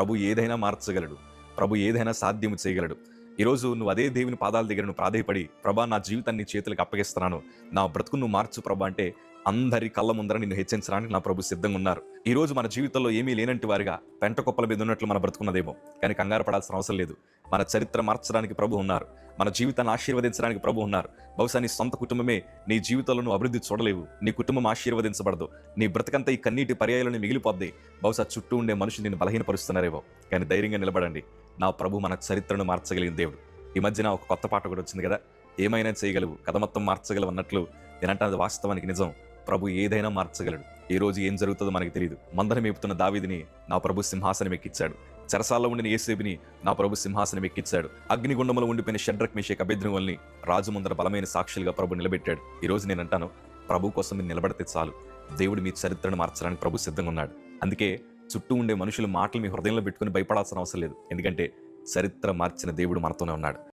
ప్రభు ఏదైనా మార్చగలడు. ప్రభు ఏదైనా సాధ్యము చేయగలడు. ఈరోజు నువ్వు అదే దేవుని పాదాల దగ్గర నువ్వు ప్రాధేయపడి, ప్రభా నా జీవితాన్ని నీ చేతులకు అప్పగిస్తున్నాను. నా బ్రతుకును నువ్వు మార్చు ప్రభా అంటే, అందరి కళ్ళ ముందర నిన్ను హెచ్చించడానికి నా ప్రభు సిద్ధంగా ఉన్నారు. ఈరోజు మన జీవితంలో ఏమీ లేనంటి వారిగా పెంట కుప్పల మీద ఉన్నట్లు మన బ్రతుకున్నదేమో, కానీ కంగారు పడాల్సిన అవసరం లేదు. మన చరిత్ర మార్చడానికి ప్రభు ఉన్నారు. మన జీవితాన్ని ఆశీర్వదించడానికి ప్రభు ఉన్నారు. బహుశా నీ సొంత కుటుంబమే నీ జీవితంలో నువ్వు అభివృద్ధి చూడలేవు. నీ కుటుంబం ఆశీర్వదించబడదు. నీ బ్రతకంతా ఈ కన్నీటి పర్యాయాలను మిగిలిపోద్ది. బహుశా చుట్టూ ఉండే మనుషులు నిన్ను బలహీనపరుస్తున్నారేమో, కానీ ధైర్యంగా నిలబడండి. నా ప్రభు మన చరిత్రను మార్చగలిగిన దేవుడు. ఈ మధ్యన ఒక కొత్త పాట కూడా వచ్చింది కదా, ఏమైనా చేయగలవు, కథ మొత్తం మార్చగలవు అన్నట్లు. నేనంటే అది వాస్తవానికి నిజం. ప్రభు ఏదైనా మార్చగలడు. ఈ రోజు ఏం జరుగుతుందో మనకు తెలియదు. మందన మేపుతున్న దావీదిని నా ప్రభు సింహాసనం ఎక్కించాడు. చెరసాల్లో ఉండిన యేసేపుని నా ప్రభు సింహాసనం ఎక్కించాడు. అగ్నిగుండంలో ఉండిపోయిన షడ్రక్ మేషక్ అబేద్నెగోల్ని రాజు ముందర బలమైన సాక్షులుగా ప్రభు నిలబెట్టాడు. ఈ రోజు నేను అంటాను, ప్రభు కోసం మీరు నిలబడితే చాలు. దేవుడు మీ చరిత్రను మార్చడానికి ప్రభు సిద్ధంగా ఉన్నాడు. అందుకే చుట్టూ ఉండే మనుషుల మాటలు మీ హృదయంలో పెట్టుకుని భయపడాల్సిన అవసరం లేదు. ఎందుకంటే చరిత్ర మార్చిన దేవుడు మనతోనే ఉన్నాడు.